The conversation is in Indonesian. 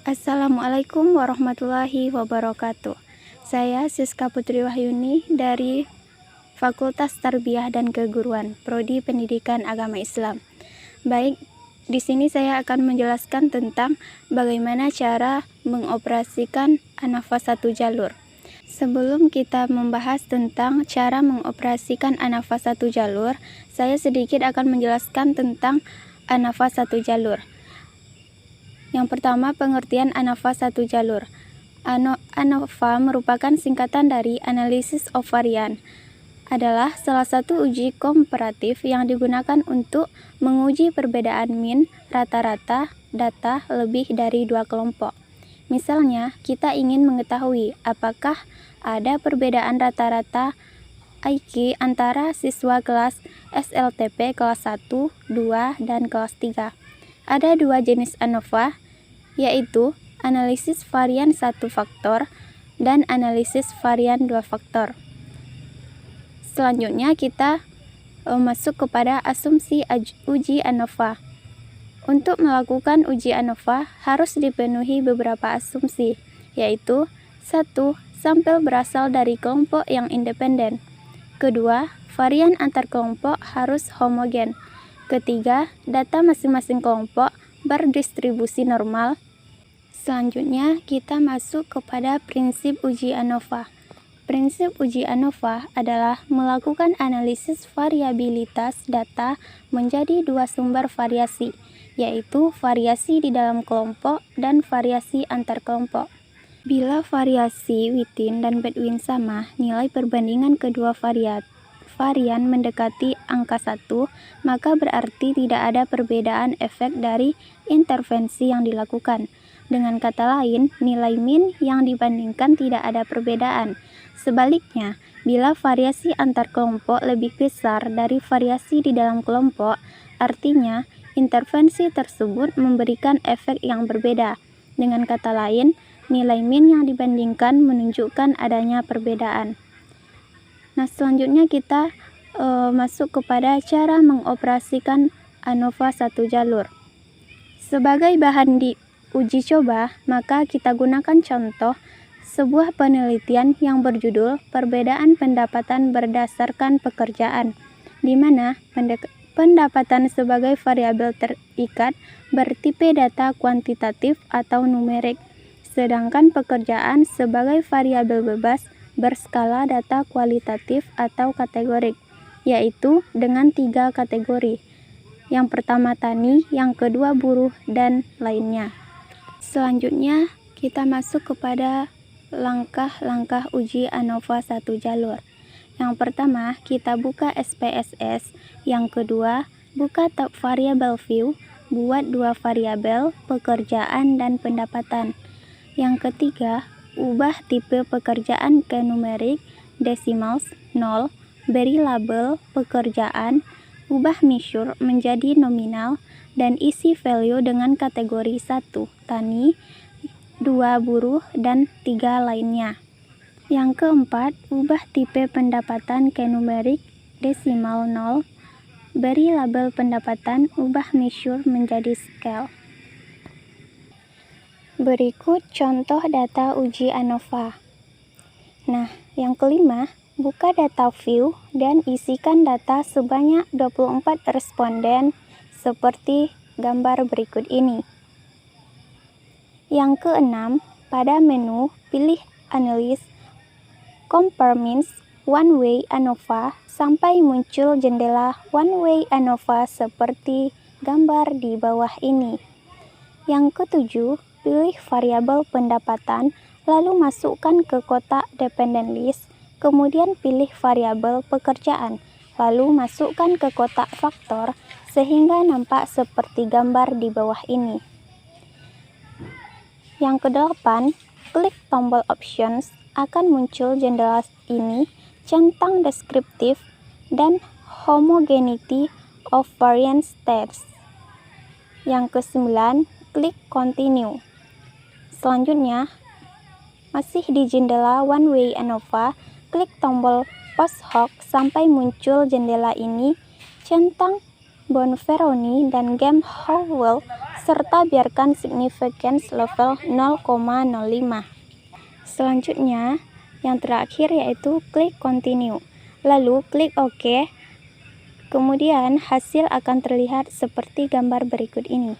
Assalamualaikum warahmatullahi wabarakatuh. Saya Siska Putri Wahyuni dari Fakultas Tarbiyah dan Keguruan, Prodi Pendidikan Agama Islam. Baik, di sini saya akan menjelaskan tentang bagaimana cara mengoperasikan An-Nafas satu jalur. Sebelum kita membahas tentang cara mengoperasikan An-Nafas satu jalur, saya sedikit akan menjelaskan tentang An-Nafas satu jalur. Yang pertama, pengertian An-Nafas satu jalur. ANOVA merupakan singkatan dari Analysis of Variance. Adalah salah satu uji komparatif yang digunakan untuk menguji perbedaan mean rata-rata data lebih dari dua kelompok. Misalnya, kita ingin mengetahui apakah ada perbedaan rata-rata IQ antara siswa kelas SLTP kelas 1, 2, dan kelas 3. Ada dua jenis ANOVA, yaitu analisis varian satu faktor dan analisis varian dua faktor. Selanjutnya kita masuk kepada asumsi uji ANOVA. Untuk melakukan uji ANOVA harus dipenuhi beberapa asumsi, yaitu 1. Sampel berasal dari kelompok yang independen. Kedua, varian antar kelompok harus homogen. Ketiga, data masing-masing kelompok berdistribusi normal. Selanjutnya, kita masuk kepada prinsip uji ANOVA. Prinsip uji ANOVA adalah melakukan analisis variabilitas data menjadi dua sumber variasi, yaitu variasi di dalam kelompok dan variasi antar kelompok. Bila variasi within dan between sama, nilai perbandingan kedua varian mendekati angka 1, maka berarti tidak ada perbedaan efek dari intervensi yang dilakukan. Dengan kata lain, nilai mean yang dibandingkan tidak ada perbedaan. Sebaliknya, bila variasi antar kelompok lebih besar dari variasi di dalam kelompok, artinya intervensi tersebut memberikan efek yang berbeda. Dengan kata lain, nilai mean yang dibandingkan menunjukkan adanya perbedaan. Nah, selanjutnya kita masuk kepada cara mengoperasikan ANOVA satu jalur. Sebagai bahan di uji coba, maka kita gunakan contoh sebuah penelitian yang berjudul Perbedaan Pendapatan Berdasarkan Pekerjaan, di mana pendapatan sebagai variabel terikat bertipe data kuantitatif atau numerik, sedangkan pekerjaan sebagai variabel bebas berskala data kualitatif atau kategorik, yaitu dengan 3 kategori. Yang pertama tani, yang kedua buruh, dan lainnya. Selanjutnya, kita masuk kepada langkah-langkah uji ANOVA satu jalur. Yang pertama, kita buka SPSS. Yang kedua, buka tab variable view, buat dua variabel, pekerjaan dan pendapatan. Yang ketiga, ubah tipe pekerjaan ke numerik, decimals, 0, beri label pekerjaan, ubah measure menjadi nominal, dan isi value dengan kategori 1, tani, 2, buruh, dan 3 lainnya. Yang keempat, ubah tipe pendapatan ke numerik, desimal 0, beri label pendapatan, ubah measure menjadi scale. Berikut contoh data uji ANOVA. Nah, yang kelima, buka data view dan isikan data sebanyak 24 responden seperti gambar berikut ini. Yang keenam, pada menu pilih Analyze, Compare Means, One Way ANOVA sampai muncul jendela One Way ANOVA seperti gambar di bawah ini. Yang ketujuh, pilih variabel pendapatan, lalu masukkan ke kotak dependent list, kemudian pilih variabel pekerjaan, lalu masukkan ke kotak faktor sehingga nampak seperti gambar di bawah ini. Yang kedelapan, klik tombol Options, akan muncul jendela ini, centang deskriptif, dan Homogeneity of Variance Test. Yang kesembilan, klik Continue. Selanjutnya, masih di jendela One Way ANOVA, klik tombol Post Hoc sampai muncul jendela ini, centang Bonferroni dan game How Well serta biarkan significance level 0,05. Selanjutnya, yang terakhir yaitu klik continue. Lalu klik OK. Kemudian hasil akan terlihat seperti gambar berikut ini.